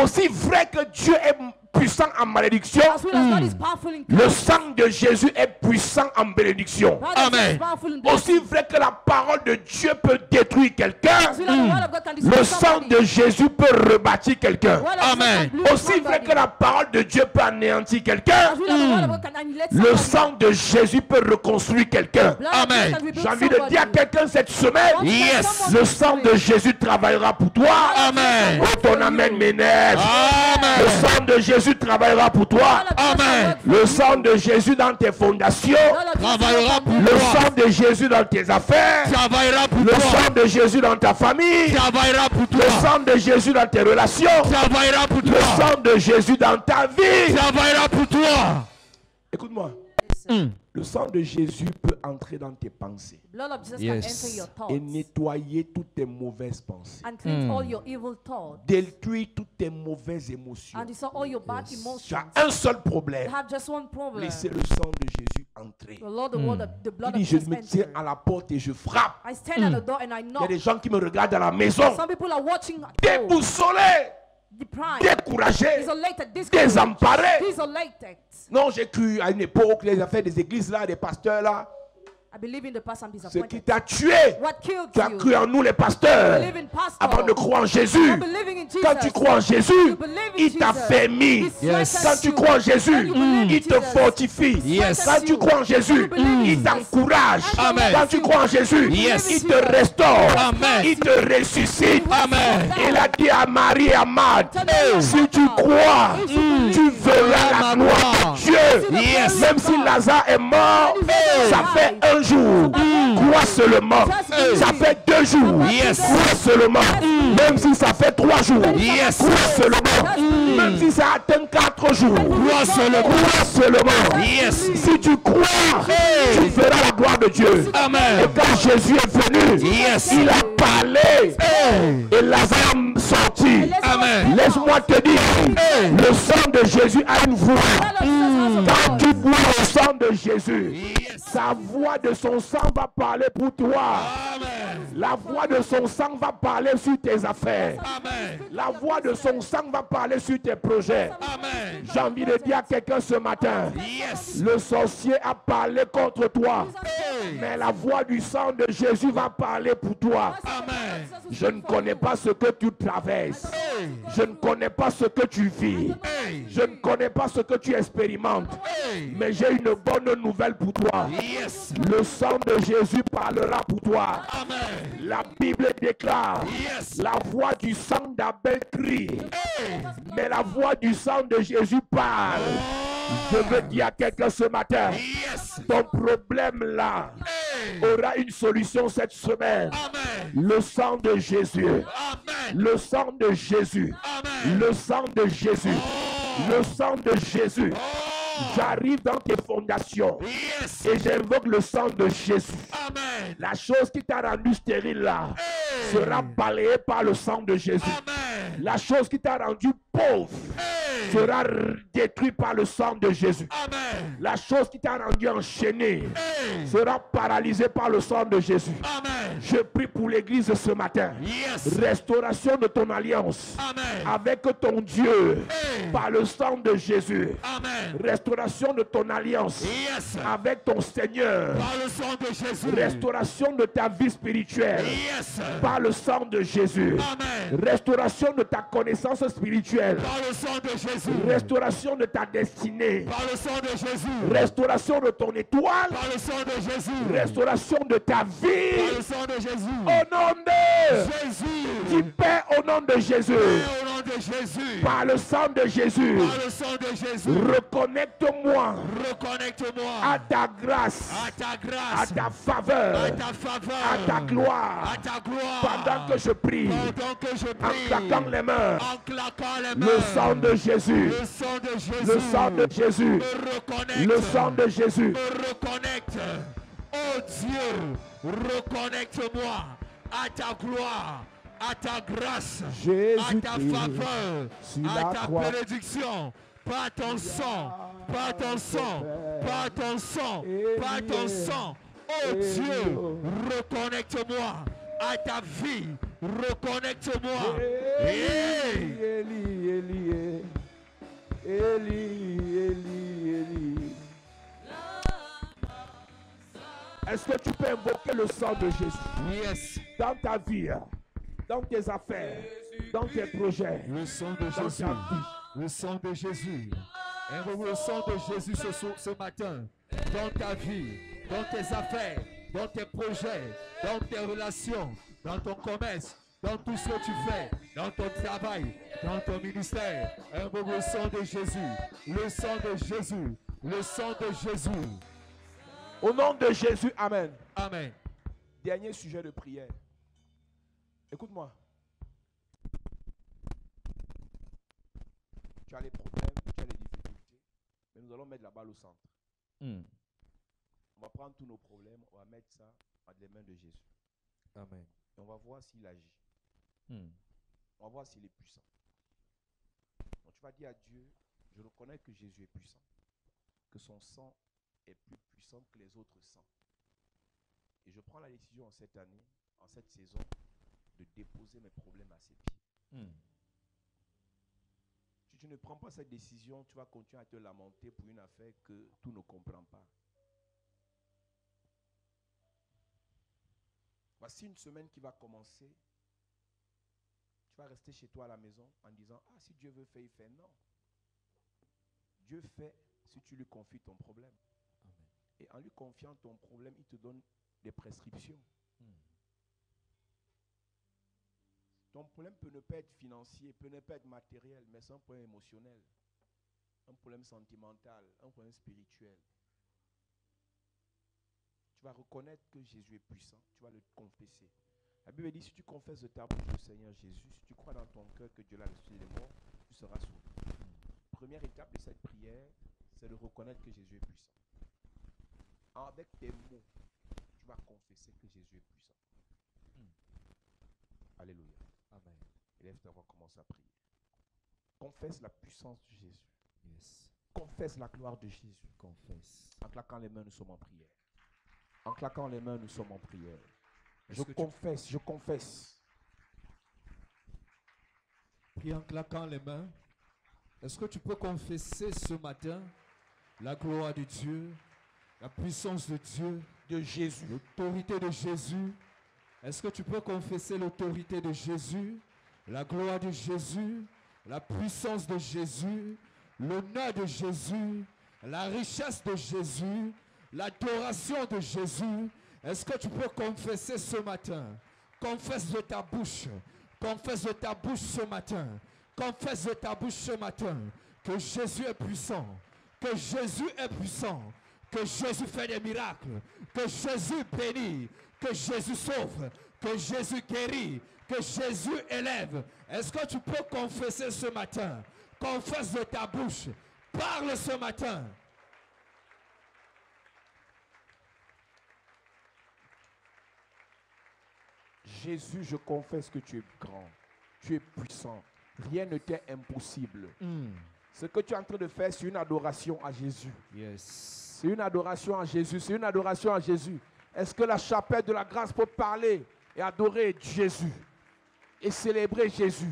aussi vrai que Dieu est puissant en malédiction, As well as God is powerful in le curse, sang de Jésus est puissant en bénédiction. God is Amen. powerful in Aussi blessing. vrai que la parole de Dieu peut détruire quelqu'un, As well as the word of God can destroy le sang somebody. de Jésus peut rebâtir quelqu'un. The word of God Amen. can bless Aussi vrai somebody. que la parole de Dieu peut anéantir quelqu'un, As well as the word of God can annihilate le somebody. sang de Jésus peut reconstruire quelqu'un. Blood of Amen. Jesus can rebuild J'ai envie de somebody. dire à quelqu'un cette semaine, Yes. le sang de Jésus travaillera pour toi. Amen. Oh, ton amen m'énerve. Amen. Le sang de Jésus travaillera pour toi. Amen. Le sang de Jésus dans tes fondations. Travaillera pour Le toi. sang de Jésus dans tes affaires. Travaillera pour Le toi. sang de Jésus dans ta famille. Travaillera pour Le toi. sang de Jésus dans tes relations. Travaillera pour Le toi. sang de Jésus dans ta vie. Travaillera pour toi. Écoute-moi. Le sang de Jésus peut entrer dans tes pensées The blood of Jesus Yes. can enter your thoughts et nettoyer toutes tes mauvaises pensées. and cleanse all your evil thoughts Détruire toutes tes mauvaises émotions. and destroy all your bad Tu emotions. as un seul You problème. have just one problem. Laissez le sang de Jésus entrer. The Lord, the Il blood dit, of je Jesus me tiens enter. à la porte et je frappe. I stand at the door and I Il y a knock. des gens qui me regardent à la maison, Some people are watching at home, déboussolés, deprived, découragés, isolated, discouraged, désemparés. desolated. Non, j'ai cru à une époque, les affaires des églises là, des pasteurs là, I believe in the past I'm ce qui disappointed. t'a tué. What killed Tu as you? cru en nous les pasteurs Believe in pastor. avant de croire en Jésus. You're believing in Jesus. Quand tu crois en Jésus, You believe in il t'a Jesus. fermé. He strengthens Quand tu you. crois en Jésus, When you believe in il te Jesus, fortifie. Yes. Quand tu crois en Jésus, you believe in il Jesus, t'encourage. Amen. Quand tu crois en Jésus, Yes. il te restaure. Amen. Il te ressuscite. Amen. Il a dit à Marie et à Marthe, Hey. si tu crois, tu verras la gloire de Dieu. Yes. Même si Lazare est mort, ça fait un jour. Crois seulement. Ça fait 2 jours. Yes. Crois seulement. Même si ça fait 3 jours. Yes. Crois seulement. Même si ça atteint 4 jours. Crois seulement. Crois seulement. Yes. Si tu crois, tu verras la gloire de Dieu. Amen. Et quand Jésus est venu, Yes. il a parlé. Et Lazare sorti. Amen. Laisse-moi te dire, le sang de Jésus a une voix. Quand tu bois le sang de Jésus, sa voix de son sang va parler pour toi. Amen. La voix de son sang va parler sur tes affaires. Amen. La voix de son sang va parler sur tes projets. Amen. J'ai envie de dire à quelqu'un ce matin, Yes. le sorcier a parlé contre toi, mais la voix du sang de Jésus va parler pour toi. Amen. Je ne connais pas ce que tu traverses. Je ne connais pas ce que tu vis. Je ne connais pas ce que tu expérimentes. Mais j'ai une bonne nouvelle pour toi. Yes. Le sang de Jésus parlera pour toi. Amen. La Bible déclare, Yes. la voix du sang d'Abel crie, mais la voix du sang de Jésus parle. Je veux dire à quelqu'un ce matin, Yes. ton problème là aura une solution cette semaine. Amen. Le sang de Jésus. Amen. Le sang de Jésus. Amen. Le sang de Jésus. Le sang de Jésus. J'arrive dans tes fondations Yes. et j'invoque le sang de Jésus. Amen. La chose qui t'a rendu stérile là sera balayée par le sang de Jésus. Amen. La chose qui t'a rendu pauvre sera détruite par le sang de Jésus. Amen. La chose qui t'a rendu enchaîné sera paralysée par le sang de Jésus. Amen. Je prie pour l'église ce matin. Yes. Restauration de ton alliance Amen. avec ton Dieu par le sang de Jésus. Amen. Restauration de ton alliance Yes. avec ton Seigneur. Par le sang de Jésus. Restauration de ta vie spirituelle Yes. par le sang de Jésus. Amen. Restauration de ta connaissance spirituelle. Par le sang de Jésus. Restauration de ta destinée. Par le sang de Jésus. Restauration de ton étoile. Par le sang de Jésus. Restauration de ta Par vie. le sang de Jésus. Au nom de Jésus. Dis Père, au nom de Jésus. Et au nom de Jésus. Par le sang de Jésus. Par le sang de Jésus. Reconnecte-moi Reconnecte-moi à ta grâce, à ta à grâce, ta faveur, à ta faveur, à ta gloire. à ta gloire. Pendant que je prie, Pendant que je en prie, claquant les mains, en claquant les mains, le sang de Jésus, le sang de Jésus, le sang de Jésus, me reconnecte, le sang de Jésus. me reconnecte. Oh Dieu, reconnecte-moi à ta gloire, à ta grâce, à Jésus ta Christ, faveur, sur à la ta croix. bénédiction. Pas ton sang, pas ton sang, pas ton sang, pas ton sang. Oh Dieu, reconnecte-moi à ta vie, reconnecte-moi. Hey. Eli, Eli, Eli, Eli, Eli. Est-ce que tu peux invoquer le sang de Jésus Yes, dans ta vie, dans tes affaires, dans tes projets, le sang de dans Jésus, ta vie? le sang de Jésus. Invoque le sang de Jésus ce matin dans ta vie, dans tes affaires, dans tes projets, dans tes relations, dans ton commerce, dans tout ce que tu fais, dans ton travail, dans ton ministère. Invoque le sang de Jésus, le sang de Jésus, le sang de Jésus. Au nom de Jésus, Amen. Amen. Dernier sujet de prière. Écoute-moi. Tu as les problèmes, tu as les difficultés, mais nous allons mettre la balle au centre. On va prendre tous nos problèmes, on va mettre ça entre les mains de Jésus. Amen. Et on va voir s'il agit. Hmm. On va voir s'il est puissant. Donc tu vas dire à Dieu, je reconnais que Jésus est puissant. Que son sang est plus puissant que les autres sangs. Et je prends la décision en cette année, en cette saison, de déposer mes problèmes à ses pieds. Hmm. Si tu ne prends pas cette décision, tu vas continuer à te lamenter pour une affaire que tout ne comprend pas. Voici une semaine qui va commencer. Tu vas rester chez toi à la maison en disant, ah, si Dieu veut faire, il fait. Non. Dieu fait si tu lui confies ton problème. Amen. Et en lui confiant ton problème, il te donne des prescriptions. Hmm. Ton problème peut ne pas être financier, peut ne pas être matériel, mais c'est un problème émotionnel, un problème sentimental, un problème spirituel. Tu vas reconnaître que Jésus est puissant, tu vas le confesser. La Bible dit, si tu confesses de ta bouche le Seigneur Jésus, si tu crois dans ton cœur que Dieu l'a ressuscité des morts, tu seras sauvé. Première étape de cette prière, c'est de reconnaître que Jésus est puissant. Avec tes mots, tu vas confesser que Jésus est puissant. Alléluia. Amen. Élève-toi, on va commencer à prier. Confesse la puissance de Jésus. Yes. Confesse la gloire de Jésus. Confesse. En claquant les mains, nous sommes en prière. En claquant les mains, nous sommes en prière. Est-ce Je que confesse, je confesse. Prie en claquant les mains. Est-ce que tu peux confesser ce matin la gloire de Dieu, la puissance de Dieu, De Jésus. l'autorité de Jésus? Est-ce que tu peux confesser l'autorité de Jésus, la gloire de Jésus, la puissance de Jésus, l'honneur de Jésus, la richesse de Jésus, l'adoration de Jésus? Est-ce que tu peux confesser ce matin? Confesse de ta bouche. Confesse de ta bouche ce matin. Confesse de ta bouche ce matin que Jésus est puissant. Que Jésus est puissant. Que Jésus fait des miracles. Que Jésus bénit. Que Jésus sauve. Que Jésus guérit. Que Jésus élève. Est-ce que tu peux confesser ce matin? Confesse de ta bouche. Parle ce matin. Jésus, je confesse que tu es grand. Tu es puissant. Rien ne t'est impossible. Ce que tu es en train de faire, c'est une adoration à Jésus. Yes. C'est une adoration à Jésus. C'est une adoration à Jésus. Est-ce que la chapelle de la grâce peut parler et adorer Jésus et célébrer Jésus?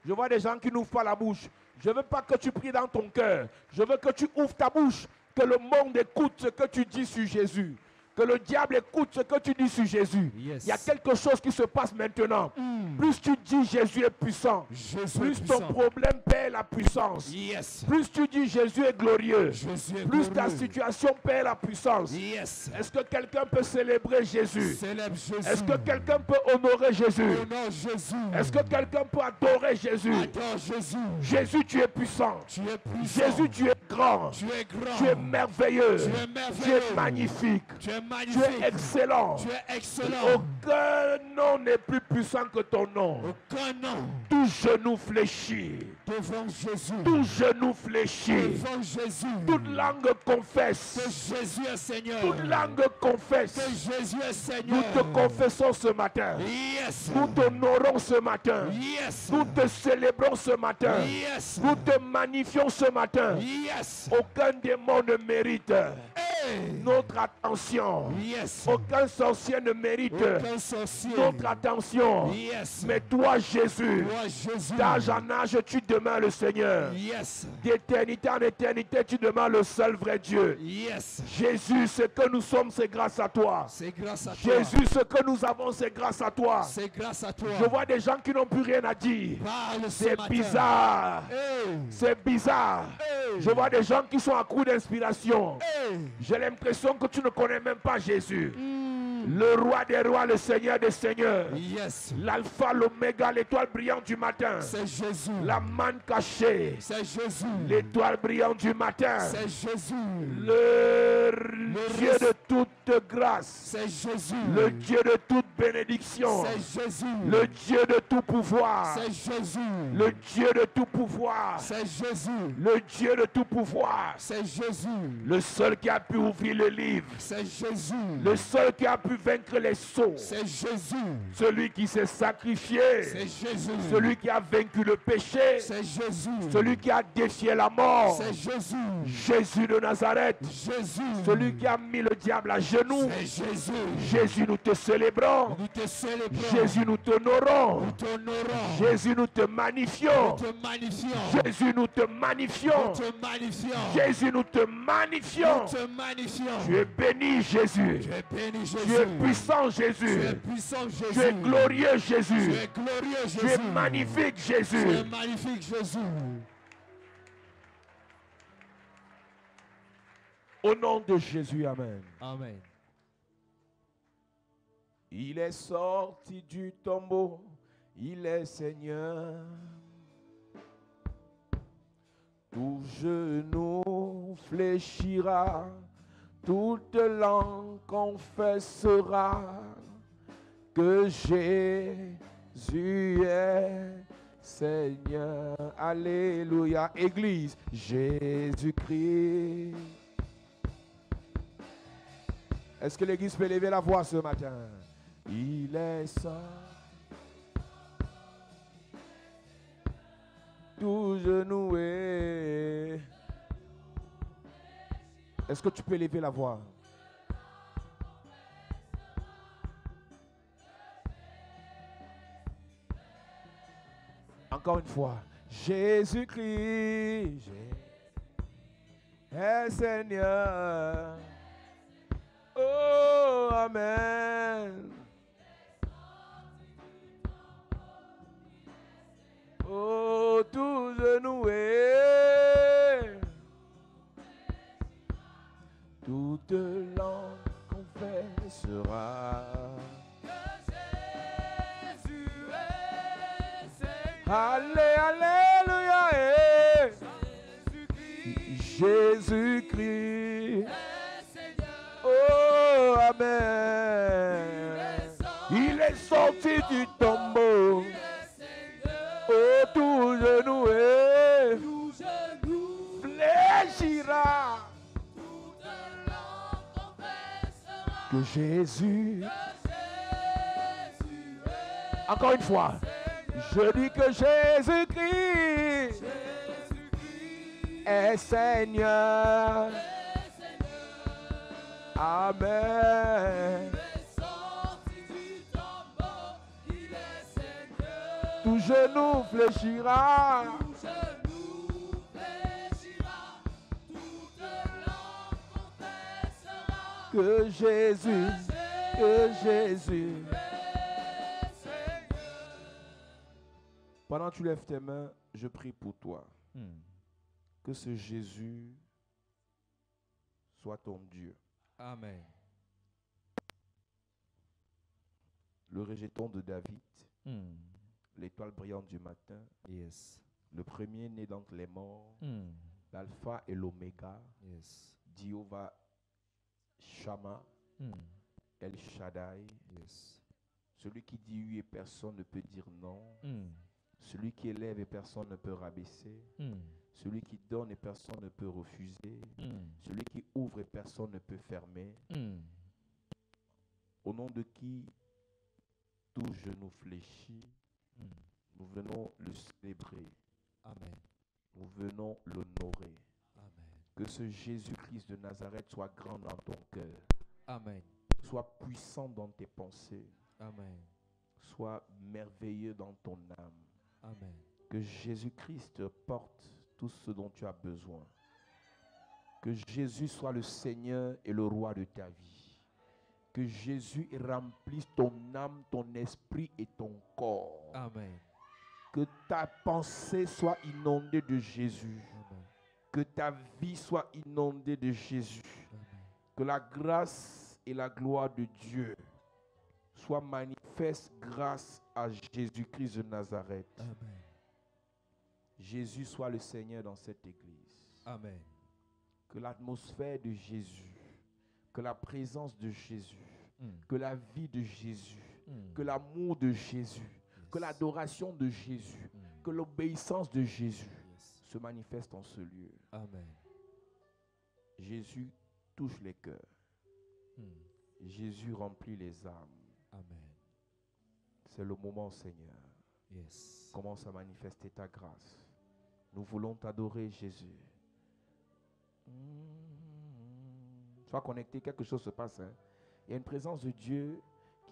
Je vois des gens qui n'ouvrent pas la bouche. Je ne veux pas que tu pries dans ton cœur. Je veux que tu ouvres ta bouche. Que le monde écoute ce que tu dis sur Jésus. Que le diable écoute ce que tu dis sur Jésus. Yes. Il y a quelque chose qui se passe maintenant. Plus tu dis Jésus est puissant, Jésus plus est ton puissant. problème perd la puissance. Yes. Plus tu dis Jésus est glorieux, Jésus est plus ta glorieux. situation perd la puissance. Yes. Est-ce que quelqu'un peut célébrer Jésus? Célèbre Jésus. Est-ce que quelqu'un peut honorer Jésus? Honore Jésus. Est-ce que quelqu'un peut adorer Jésus? Adore Jésus. Jésus, tu es puissant. Tu es puissant. Jésus, tu es grand. Tu es grand. Tu es merveilleux. Tu es merveilleux. Tu es magnifique. Tu es Tu magnifique. es excellent. Tu es excellent. Aucun nom n'est plus puissant que ton nom. Aucun nom Tout genou fléchit. devant Jésus. Tout genou fléchit. Devant Jésus. Toute langue Que confesse. Jésus est Seigneur. Toute langue confesse. Que Jésus est Nous Seigneur. te confessons ce matin. Yes. Nous t'honorons ce matin. Yes. Nous te célébrons ce matin. Yes. Nous te magnifions ce matin. Yes. Aucun démon ne mérite Hey. notre attention. Yes. Aucun sorcier ne mérite Aucun sorcier. notre attention. Yes. Mais toi, Jésus, Toi, Jésus. d'âge en âge, tu demeures le Seigneur. Yes. D'éternité en éternité, tu demeures le seul vrai Dieu. Yes. Jésus, ce que nous sommes, c'est grâce à toi. C'est grâce à toi. Jésus, ce que nous avons, c'est grâce à toi. C'est grâce à toi. Je vois des gens qui n'ont plus rien à dire. Parle ce C'est matin. bizarre. Hey. C'est bizarre. Hey. Je vois des gens qui sont à court d'inspiration. Hey. J'ai l'impression que tu ne connais même pas Jésus. Le roi des rois, le seigneur des seigneurs. Yes. L'alpha, l'oméga, l'étoile brillante du matin. C'est Jésus. La manne cachée. C'est Jésus. L'étoile brillante du matin. C'est Jésus. Le Dieu de toute grâce. C'est Jésus. Le Dieu de toute bénédiction. C'est Jésus. Le Dieu de tout pouvoir. C'est Jésus. Le Dieu de tout pouvoir. C'est Jésus. Le Dieu de tout pouvoir. C'est Jésus. Le seul qui a pu ouvrir le livre. C'est Jésus. Le seul qui a pu vaincre les sceaux. C'est Jésus. Celui qui s'est sacrifié. C'est Jésus. Celui qui a vaincu le péché. C'est Jésus. Celui qui a défié la mort. C'est Jésus. Jésus de Nazareth. Jésus. Celui qui a mis le diable à genoux. C'est Jésus. Jésus, nous te célébrons. Nous te célébrons. Jésus, nous t'honorons. Nous t'honorons. Jésus, nous te magnifions. Nous te magnifions. Jésus, nous te magnifions. Nous te magnifions. Jésus, nous te magnifions. Nous te magnifions. Tu es béni, Jésus. Tu es béni, Jésus. Tu es puissant, Tu es Jésus. puissant, Jésus. Tu es glorieux, Jésus. Tu es glorieux, Jésus. Tu es magnifique, Tu es Jésus. magnifique, Jésus. Au nom de Jésus, amen. Amen. Il est sorti du tombeau, il est Seigneur. Tout genou fléchira, toute langue confessera que Jésus est Seigneur. Alléluia. Église, Jésus-Christ. Est-ce que l'église peut lever la voix ce matin? Il est saint. Tout genou est. Est-ce que tu peux lever la voix? Encore une fois. Jésus-Christ est Seigneur. Oh, amen. Oh, tout genou est. Toute langue confessera. Alléluia. Jésus-Christ. Oh, amen. Il est sorti du tombeau. Oh, tout genou est. Fléchira. Que Jésus. Encore une fois. Je dis que Jésus-Christ est Seigneur. Amen. Tout genou fléchira. Que Jésus, que Jésus. Pendant que tu lèves tes mains, je prie pour toi. Que ce Jésus soit ton Dieu. Amen. Le rejeton de David, l'étoile brillante du matin, Yes. le premier né d'entre les morts, Mm. l'alpha et l'oméga, Yes. Jéhovah Shammah, Mm. El Shaddai, Yes. celui qui dit oui et personne ne peut dire non, Mm. celui qui élève et personne ne peut rabaisser, Mm. celui qui donne et personne ne peut refuser, Mm. celui qui ouvre et personne ne peut fermer, Mm. au nom de qui tout genou fléchit, Mm. nous venons le célébrer, Amen. nous venons l'honorer. Amen. Que ce Jésus-Christ de Nazareth soit grand dans ton cœur, Amen. soit puissant dans tes pensées, Amen. soit merveilleux dans ton âme. Amen. Que Jésus-Christ te porte tout ce dont tu as besoin. Que Jésus soit le Seigneur et le roi de ta vie. Que Jésus remplisse ton âme, ton esprit et ton corps. Amen. Que ta pensée soit inondée de Jésus. Amen. Que ta vie soit inondée de Jésus. Amen. Que la grâce et la gloire de Dieu soit manifeste grâce à Jésus-Christ de Nazareth. Amen. Jésus soit le Seigneur dans cette église. Amen. Que l'atmosphère de Jésus, que la présence de Jésus, que la vie de Jésus, que l'amour de Jésus, que l'adoration de Jésus, que l'obéissance de Jésus se manifeste en ce lieu. Amen. Jésus touche les cœurs. Jésus remplit les âmes. Amen. C'est le moment, Seigneur. Yes. Commence à manifester ta grâce. Nous voulons t'adorer, Jésus. Sois connecté, quelque chose se passe. Hein? Il y a une présence de Dieu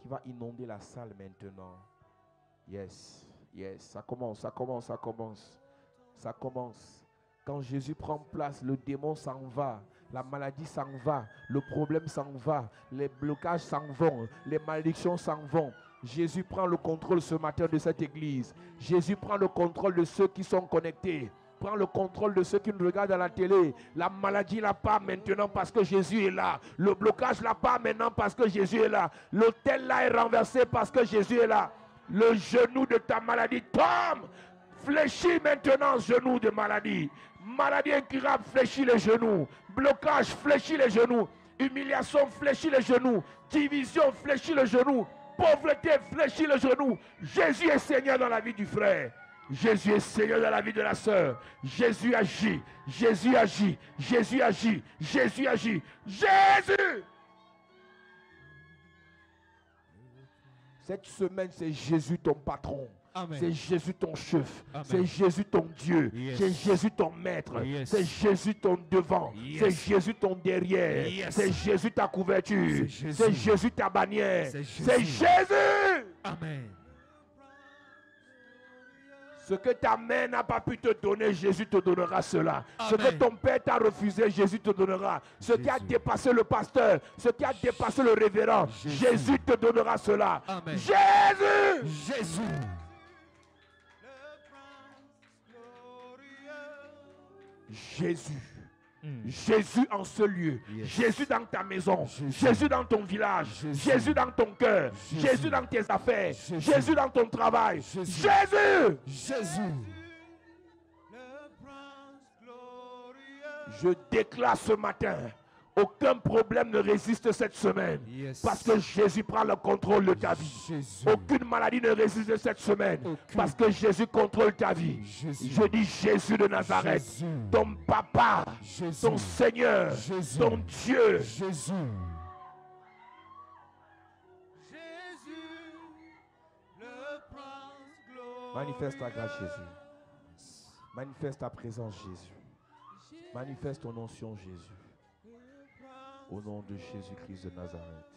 qui va inonder la salle maintenant. Yes, yes, ça commence, ça commence, ça commence. Ça commence. Quand Jésus prend place, le démon s'en va, la maladie s'en va, le problème s'en va, les blocages s'en vont, les malédictions s'en vont. Jésus prend le contrôle ce matin de cette église. Jésus prend le contrôle de ceux qui sont connectés. Prends le contrôle de ceux qui nous regardent à la télé. La maladie n'a pas maintenant parce que Jésus est là. Le blocage n'a pas maintenant parce que Jésus est là. L'autel là est renversé parce que Jésus est là. Le genou de ta maladie tombe. Fléchis maintenant, genou de maladie. Maladie incurable, fléchis les genoux. Blocage, fléchis les genoux. Humiliation, fléchis les genoux. Division, fléchis les genoux. Pauvreté, fléchis les genoux. Jésus est Seigneur dans la vie du frère. Jésus est Seigneur dans la vie de la sœur. Jésus agit. Jésus agit. Jésus agit. Jésus agit. Jésus! Cette semaine, c'est Jésus ton patron. Amen. C'est Jésus ton chef. Amen. C'est Jésus ton Dieu. Yes. C'est Jésus ton maître. Yes. C'est Jésus ton devant. Yes. C'est Jésus ton derrière. Yes. C'est Jésus ta couverture. C'est Jésus ta bannière. C'est C'est Jésus. Amen. Ce que ta mère n'a pas pu te donner, Jésus te donnera cela. Amen. Ce que ton père t'a refusé, Jésus te donnera. Ce qui a dépassé le pasteur, ce qui a dépassé le révérend, Jésus te donnera cela. Amen. Jésus! Jésus. Jésus. Jésus en ce lieu. Yes. Jésus dans ta maison. Jésus dans ton village. Jésus dans ton cœur. Jésus dans tes affaires. Jésus dans ton travail. Jésus! Jésus. Je déclare ce matin, aucun problème ne résiste cette semaine. Yes. Parce que Jésus prend le contrôle de ta vie. Jésus. Aucune maladie ne résiste cette semaine. Aucune. Parce que Jésus contrôle ta vie. Jésus. Je dis Jésus de Nazareth. Jésus. Ton papa. Jésus. Ton Seigneur. Jésus. Ton Dieu. Jésus. Manifeste ta grâce, Jésus. Manifeste ta présence, Jésus. Manifeste ton onction, Jésus. Au nom de Jésus-Christ de Nazareth.